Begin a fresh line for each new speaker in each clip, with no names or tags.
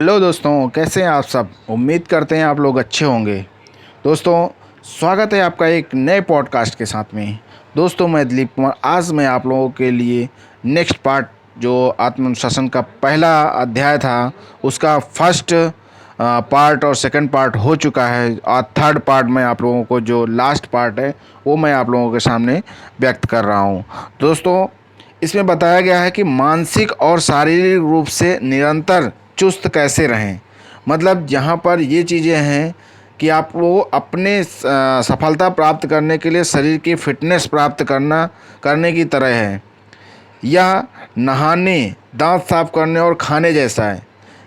Hello दोस्तों, कैसे हैं आप सब। उम्मीद करते हैं आप लोग अच्छे होंगे। दोस्तों, स्वागत है आपका एक नए पॉडकास्ट के साथ में। दोस्तों, मैं दिलीप कुमार। आज मैं आप लोगों के लिए नेक्स्ट पार्ट, जो आत्मानुशासन का पहला अध्याय था, उसका फर्स्ट पार्ट और सेकंड पार्ट हो चुका है। और थर्ड पार्ट में आप लोगों को, जो लास्ट पार्ट है, वो मैं आप लोगों के सामने व्यक्त कर रहा हूँ। दोस्तों, इसमें बताया गया है कि मानसिक और शारीरिक रूप से निरंतर चुस्त कैसे रहें। मतलब यहाँ पर ये चीज़ें हैं कि आप वो अपने सफलता प्राप्त करने के लिए शरीर की फिटनेस प्राप्त करने की तरह है। यह नहाने, दांत साफ करने और खाने जैसा है।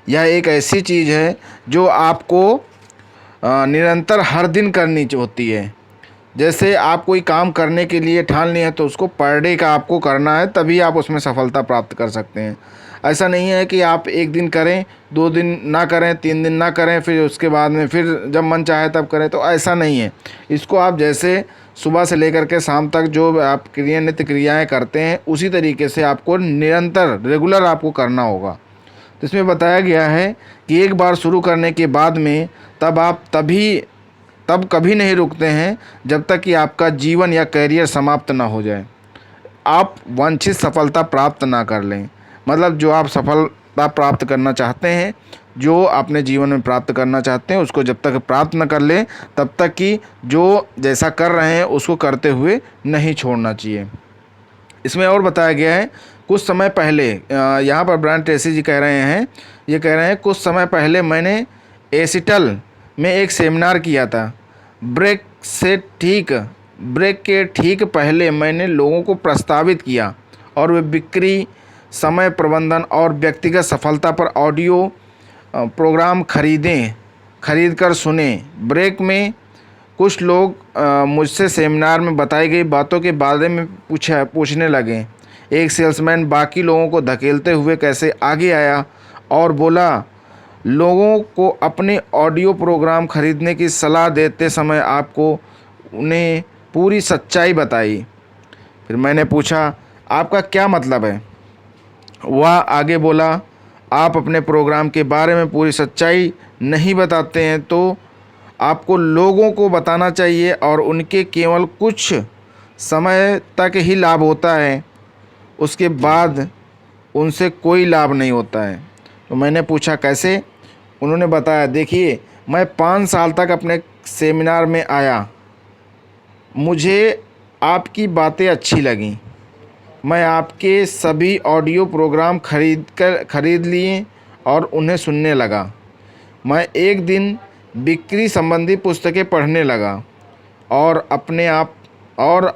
यह एक ऐसी चीज़ है जो आपको निरंतर हर दिन करनी होती है। जैसे आप कोई काम करने के लिए ठान लिया है तो उसको पर डे का आपको करना है, तभी आप उसमें सफलता प्राप्त कर सकते हैं। ऐसा नहीं है कि आप एक दिन करें, 2 दिन ना करें, 3 दिन ना करें, फिर उसके बाद में फिर जब मन चाहे तब करें, तो ऐसा नहीं है। इसको आप जैसे सुबह से लेकर के शाम तक जो आप नित्य क्रियाएँ करते हैं, उसी तरीके से आपको निरंतर रेगुलर आपको करना होगा। तो इसमें बताया गया है कि एक बार शुरू करने के बाद में तब कभी नहीं रुकते हैं जब तक कि आपका जीवन या करियर समाप्त ना हो जाए, आप वांछित सफलता प्राप्त ना कर लें। मतलब जो आप सफलता प्राप्त करना चाहते हैं, जो अपने जीवन में प्राप्त करना चाहते हैं, उसको जब तक प्राप्त न कर लें, तब तक कि जो जैसा कर रहे हैं उसको करते हुए नहीं छोड़ना चाहिए। इसमें और बताया गया है, कुछ समय पहले यहाँ पर ब्रायन ट्रेसी जी कह रहे हैं, ये कह रहे हैं, कुछ समय पहले मैंने एसिटल में एक सेमिनार किया था। ब्रेक के ठीक पहले मैंने लोगों को प्रस्तावित किया और वे बिक्री, समय प्रबंधन और व्यक्तिगत सफलता पर ऑडियो प्रोग्राम खरीद कर सुने। ब्रेक में कुछ लोग मुझसे सेमिनार में बताई गई बातों के बारे में पूछने लगे। एक सेल्समैन बाकी लोगों को धकेलते हुए कैसे आगे आया और बोला, लोगों को अपने ऑडियो प्रोग्राम खरीदने की सलाह देते समय आपको उन्हें पूरी सच्चाई बताई। फिर मैंने पूछा, आपका क्या मतलब है? वह आगे बोला, आप अपने प्रोग्राम के बारे में पूरी सच्चाई नहीं बताते हैं तो आपको लोगों को बताना चाहिए और उनके केवल कुछ समय तक ही लाभ होता है, उसके बाद उनसे कोई लाभ नहीं होता है। तो मैंने पूछा, कैसे? उन्होंने बताया, देखिए, मैं 5 साल तक अपने सेमिनार में आया, मुझे आपकी बातें अच्छी लगीं, मैं आपके सभी ऑडियो प्रोग्राम खरीद लिए और उन्हें सुनने लगा। मैं एक दिन बिक्री संबंधी पुस्तकें पढ़ने लगा और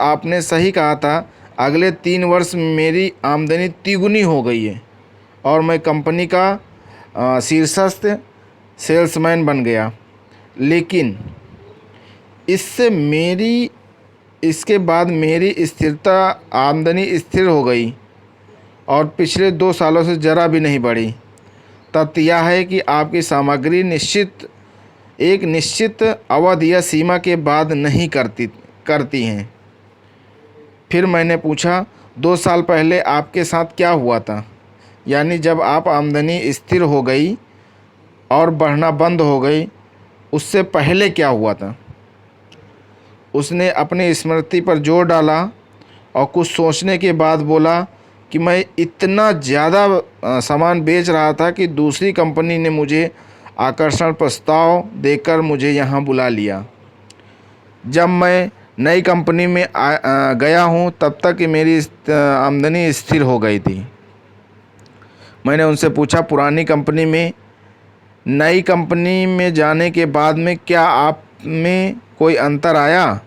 आपने सही कहा था, अगले 3 वर्ष में मेरी आमदनी तिगुनी हो गई है और मैं कंपनी का शीर्षस्थ सेल्समैन बन गया। लेकिन इसके बाद मेरी आमदनी स्थिर हो गई और पिछले 2 सालों से ज़रा भी नहीं बढ़ी। तथ्य यह है कि आपकी सामग्री एक निश्चित अवधि या सीमा के बाद नहीं करती हैं। फिर मैंने पूछा, 2 साल पहले आपके साथ क्या हुआ था? यानी जब आप आमदनी स्थिर हो गई और बढ़ना बंद हो गई, उससे पहले क्या हुआ था? उसने अपनी स्मृति पर जोर डाला और कुछ सोचने के बाद बोला कि मैं इतना ज़्यादा सामान बेच रहा था कि दूसरी कंपनी ने मुझे आकर्षण प्रस्ताव देकर मुझे यहाँ बुला लिया। जब मैं नई कंपनी में गया हूँ, तब तक मेरी आमदनी स्थिर हो गई थी। मैंने उनसे पूछा, पुरानी कंपनी में नई कंपनी में जाने के बाद में क्या आप में कोई अंतर आया?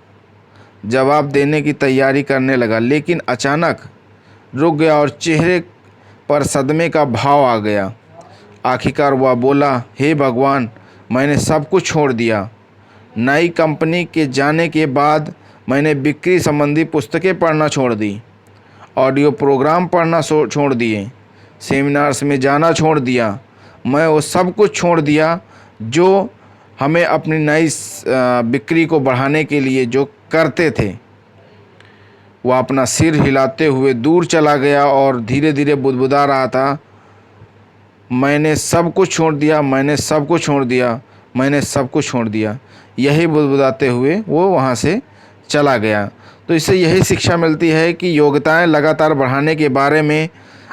जवाब देने की तैयारी करने लगा, लेकिन अचानक रुक गया और चेहरे पर सदमे का भाव आ गया। आखिरकार वह बोला, हे भगवान, मैंने सब कुछ छोड़ दिया। नई कंपनी के जाने के बाद मैंने बिक्री संबंधी पुस्तकें पढ़ना छोड़ दी, ऑडियो प्रोग्राम पढ़ना छोड़ दिए, सेमिनार्स में जाना छोड़ दिया। मैं वो सब कुछ छोड़ दिया जो हमें अपनी नई बिक्री को बढ़ाने के लिए जो करते थे। वह अपना सिर हिलाते हुए दूर चला गया और धीरे धीरे बुदबुदा रहा था, मैंने सब कुछ छोड़ दिया, मैंने सब कुछ छोड़ दिया, मैंने सब कुछ छोड़ दिया। यही बुदबुदाते हुए वो वहाँ से चला गया। तो इससे यही शिक्षा मिलती है कि योग्यताएं लगातार बढ़ाने के बारे में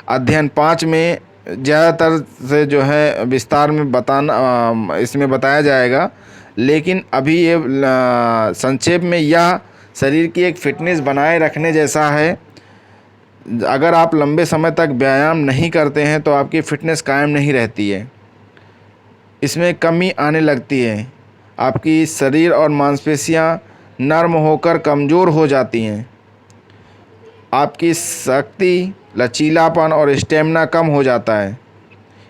अध्ययन 5 में ज़्यादातर से जो है विस्तार में बताना इसमें बताया जाएगा। लेकिन अभी ये संक्षेप में यह शरीर की एक फिटनेस बनाए रखने जैसा है। अगर आप लंबे समय तक व्यायाम नहीं करते हैं तो आपकी फ़िटनेस कायम नहीं रहती है, इसमें कमी आने लगती है। आपकी शरीर और मांसपेशियां नर्म होकर कमज़ोर हो जाती हैं। आपकी शक्ति, लचीलापन और स्टेमिना कम हो जाता है।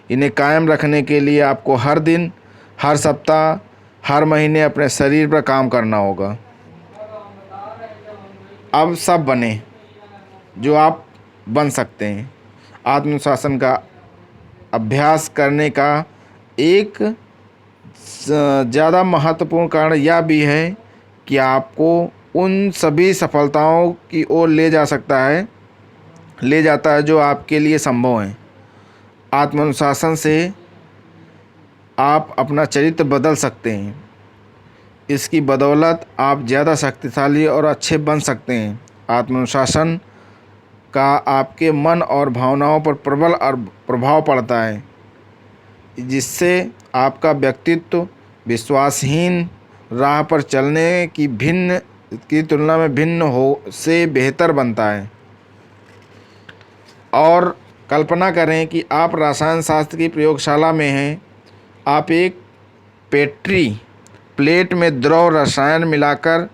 इन्हें कायम रखने के लिए आपको हर दिन, हर सप्ताह, हर महीने अपने शरीर पर काम करना होगा। अब सब बने जो आप बन सकते हैं। आत्मनुशासन का अभ्यास करने का एक ज़्यादा महत्वपूर्ण कारण यह भी है कि आपको उन सभी सफलताओं की ओर ले जाता है जो आपके लिए संभव हैं। आत्मानुशासन से आप अपना चरित्र बदल सकते हैं। इसकी बदौलत आप ज़्यादा शक्तिशाली और अच्छे बन सकते हैं। आत्मानुशासन का आपके मन और भावनाओं पर प्रबल प्रभाव पड़ता है, जिससे आपका व्यक्तित्व विश्वासहीन राह पर चलने की तुलना में भिन्न हो से बेहतर बनता है। और कल्पना करें कि आप रसायन शास्त्र की प्रयोगशाला में हैं। आप एक पेट्री प्लेट में द्रव रसायन मिलाकर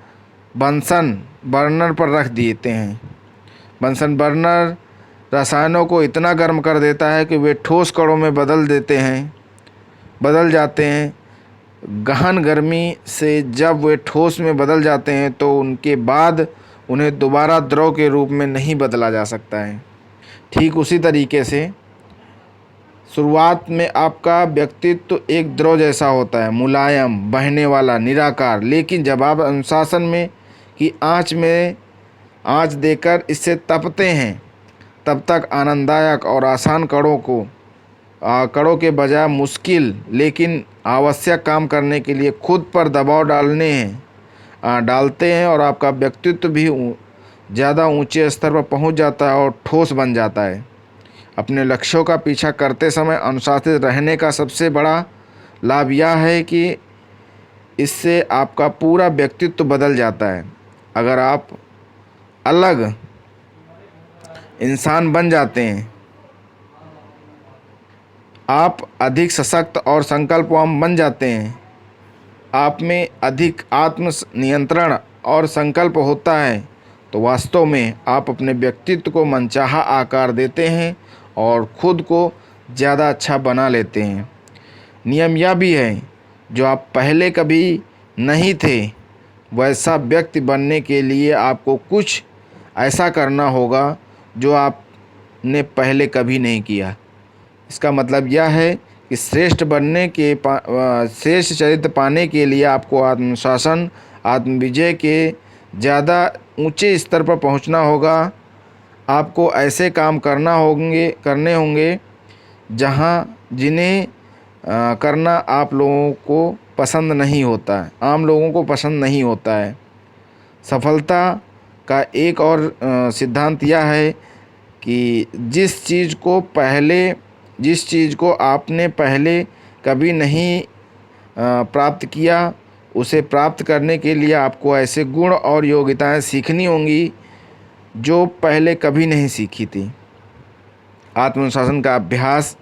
बंसन बर्नर पर रख देते हैं। बंसन बर्नर रसायनों को इतना गर्म कर देता है कि वे ठोस कणों में बदल जाते हैं। गहन गर्मी से जब वे ठोस में बदल जाते हैं तो उनके बाद उन्हें दोबारा द्रव के रूप में नहीं बदला जा सकता है। ठीक उसी तरीके से शुरुआत में आपका व्यक्तित्व एक द्रव जैसा होता है, मुलायम, बहने वाला, निराकार। लेकिन जब आप अनुशासन में की आँच देकर इससे तपते हैं, तब तक आनंददायक और आसान कड़ों के बजाय मुश्किल लेकिन आवश्यक काम करने के लिए खुद पर दबाव डालते हैं और आपका व्यक्तित्व भी ज़्यादा ऊंचे स्तर पर पहुंच जाता है और ठोस बन जाता है। अपने लक्ष्यों का पीछा करते समय अनुशासित रहने का सबसे बड़ा लाभ यह है कि इससे आपका पूरा व्यक्तित्व बदल जाता है। अगर आप अलग इंसान बन जाते हैं, आप अधिक सशक्त और संकल्पवान बन जाते हैं। आप में अधिक आत्म नियंत्रण और संकल्प होता है, तो वास्तव में आप अपने व्यक्तित्व को मनचाहा आकार देते हैं और खुद को ज़्यादा अच्छा बना लेते हैं। नियम यह भी है, जो आप पहले कभी नहीं थे, वैसा व्यक्ति बनने के लिए आपको कुछ ऐसा करना होगा जो आपने पहले कभी नहीं किया। इसका मतलब यह है कि श्रेष्ठ चरित्र पाने के लिए आपको आत्मनुशासन, आत्मविजय के ज़्यादा ऊंचे स्तर पर पहुंचना होगा। आपको ऐसे काम करने होंगे जिन्हें करना आप लोगों को पसंद नहीं होता है, आम लोगों को पसंद नहीं होता है। सफलता का एक और सिद्धांत यह है कि जिस चीज़ को आपने पहले कभी नहीं प्राप्त किया, उसे प्राप्त करने के लिए आपको ऐसे गुण और योग्यताएं सीखनी होंगी जो पहले कभी नहीं सीखी थी। आत्मनुशासन का अभ्यास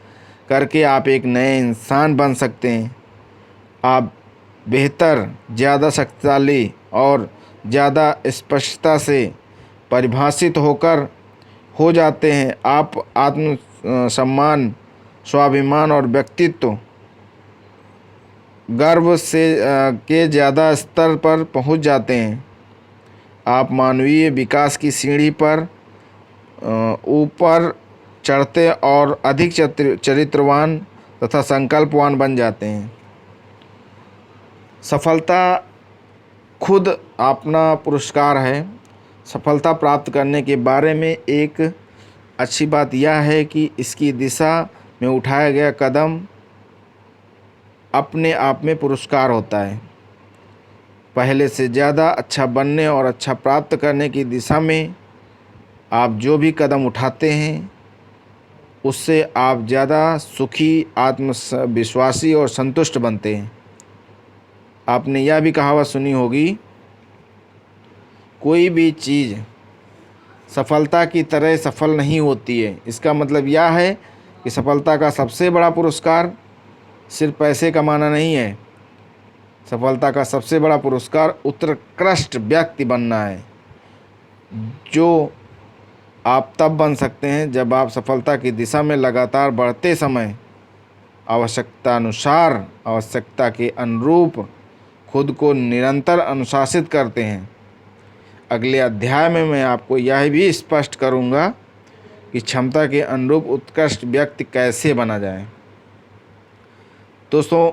करके आप एक नए इंसान बन सकते हैं। आप बेहतर, ज़्यादा शक्तिशाली और ज़्यादा स्पष्टता से परिभाषित हो जाते हैं। आप आत्म सम्मान, स्वाभिमान और व्यक्तित्व गर्व के ज़्यादा स्तर पर पहुंच जाते हैं। आप मानवीय विकास की सीढ़ी पर ऊपर चढ़ते और अधिक चरित्रवान तथा संकल्पवान बन जाते हैं। सफलता खुद अपना पुरस्कार है। सफलता प्राप्त करने के बारे में एक अच्छी बात यह है कि इसकी दिशा में उठाया गया कदम अपने आप में पुरस्कार होता है। पहले से ज़्यादा अच्छा बनने और अच्छा प्राप्त करने की दिशा में आप जो भी कदम उठाते हैं उससे आप ज़्यादा सुखी, आत्मविश्वासी और संतुष्ट बनते हैं। आपने यह भी कहावत सुनी होगी, कोई भी चीज़ सफलता की तरह सफल नहीं होती है। इसका मतलब यह है कि सफलता का सबसे बड़ा पुरस्कार सिर्फ पैसे कमाना नहीं है। सफलता का सबसे बड़ा पुरस्कार उत्कृष्ट व्यक्ति बनना है, जो आप तब बन सकते हैं जब आप सफलता की दिशा में लगातार बढ़ते समय आवश्यकता के अनुरूप खुद को निरंतर अनुशासित करते हैं। अगले अध्याय में मैं आपको यह भी स्पष्ट करूंगा कि क्षमता के अनुरूप उत्कृष्ट व्यक्ति कैसे बना जाए। दोस्तों,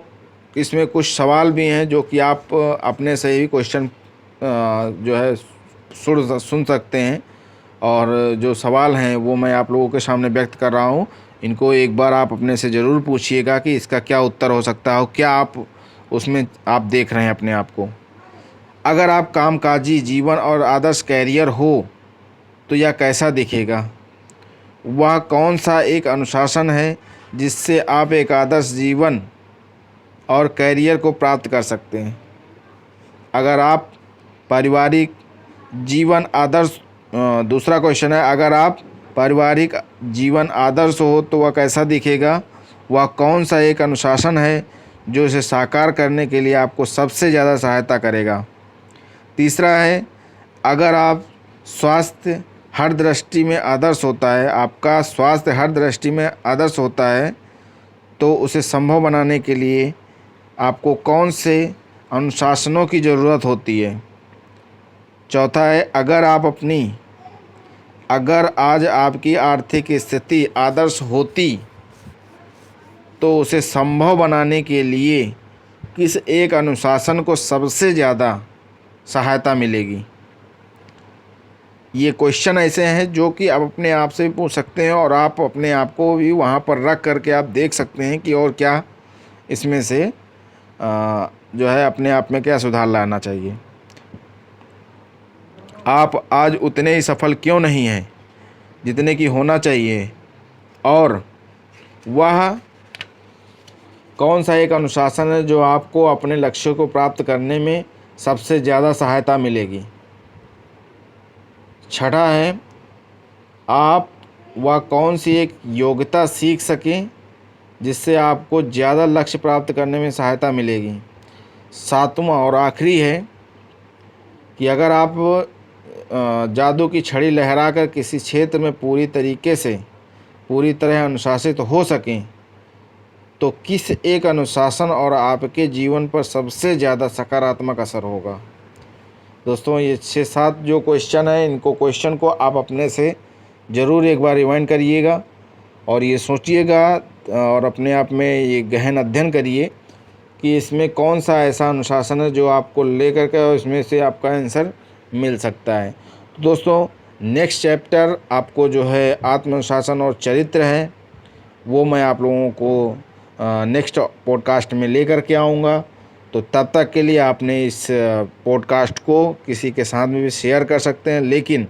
इसमें कुछ सवाल भी हैं जो कि आप अपने से ही क्वेश्चन जो है सुन सकते हैं, और जो सवाल हैं वो मैं आप लोगों के सामने व्यक्त कर रहा हूँ। इनको एक बार आप अपने से ज़रूर पूछिएगा कि इसका क्या उत्तर हो सकता है, क्या आप उसमें आप देख रहे हैं अपने आप को। अगर आप कामकाजी जीवन और आदर्श कैरियर हो तो यह कैसा दिखेगा? वह कौन सा एक अनुशासन है जिससे आप एक आदर्श जीवन और कैरियर को प्राप्त कर सकते हैं? अगर आप पारिवारिक जीवन आदर्श दूसरा क्वेश्चन है, अगर आप पारिवारिक जीवन आदर्श हो तो वह कैसा दिखेगा? वह कौन सा एक अनुशासन है जो इसे साकार करने के लिए आपको सबसे ज़्यादा सहायता करेगा? तीसरा है, अगर आप स्वास्थ्य हर दृष्टि में आदर्श होता है, आपका स्वास्थ्य हर दृष्टि में आदर्श होता है, तो उसे संभव बनाने के लिए आपको कौन से अनुशासनों की ज़रूरत होती है? चौथा है, अगर आज आपकी आर्थिक स्थिति आदर्श होती तो उसे संभव बनाने के लिए किस एक अनुशासन को सबसे ज़्यादा सहायता मिलेगी? ये क्वेश्चन ऐसे हैं जो कि आप अपने आप से भी पूछ सकते हैं, और आप अपने आप को भी वहाँ पर रख करके आप देख सकते हैं कि और क्या इसमें से जो है अपने आप में क्या सुधार लाना चाहिए। आप आज उतने ही सफल क्यों नहीं हैं जितने की होना चाहिए, और वह कौन सा एक अनुशासन है जो आपको अपने लक्ष्यों को प्राप्त करने में सबसे ज़्यादा सहायता मिलेगी? छठा है, आप वह कौन सी एक योग्यता सीख सकें जिससे आपको ज़्यादा लक्ष्य प्राप्त करने में सहायता मिलेगी? सातवां और आखिरी है कि अगर आप जादू की छड़ी लहराकर किसी क्षेत्र में पूरी तरह अनुशासित हो सकें तो किस एक अनुशासन और आपके जीवन पर सबसे ज़्यादा सकारात्मक असर होगा? दोस्तों, ये 6-7 जो क्वेश्चन है, इनको क्वेश्चन को आप अपने से ज़रूर एक बार रिवाइंड करिएगा और ये सोचिएगा और अपने आप में ये गहन अध्ययन करिए कि इसमें कौन सा ऐसा अनुशासन है जो आपको लेकर के इसमें से आपका आंसर मिल सकता है। तो दोस्तों, नेक्स्ट चैप्टर आपको जो है आत्मअनुशासन और चरित्र है, वो मैं आप लोगों को नेक्स्ट पॉडकास्ट में लेकर के आऊँगा। तो तब तक के लिए आपने इस पॉडकास्ट को किसी के साथ में भी शेयर कर सकते हैं, लेकिन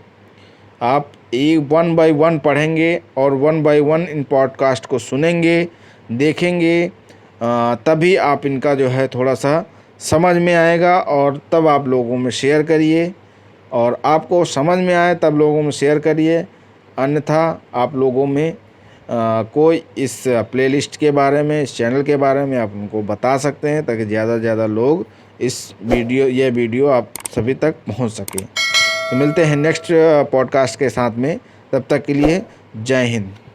आप एक 1 बाय 1 पढ़ेंगे और 1 बाय 1 इन पॉडकास्ट को सुनेंगे, देखेंगे, तभी आप इनका जो है थोड़ा सा समझ में आएगा, और तब आप लोगों में शेयर करिए, और आपको समझ में आए तब लोगों में शेयर करिए। अन्यथा आप लोगों में कोई इस प्लेलिस्ट के बारे में, इस चैनल के बारे में आप उनको बता सकते हैं, ताकि ज़्यादा से ज़्यादा लोग ये वीडियो आप सभी तक पहुंच सके। तो मिलते हैं नेक्स्ट पॉडकास्ट के साथ में, तब तक के लिए जय हिंद।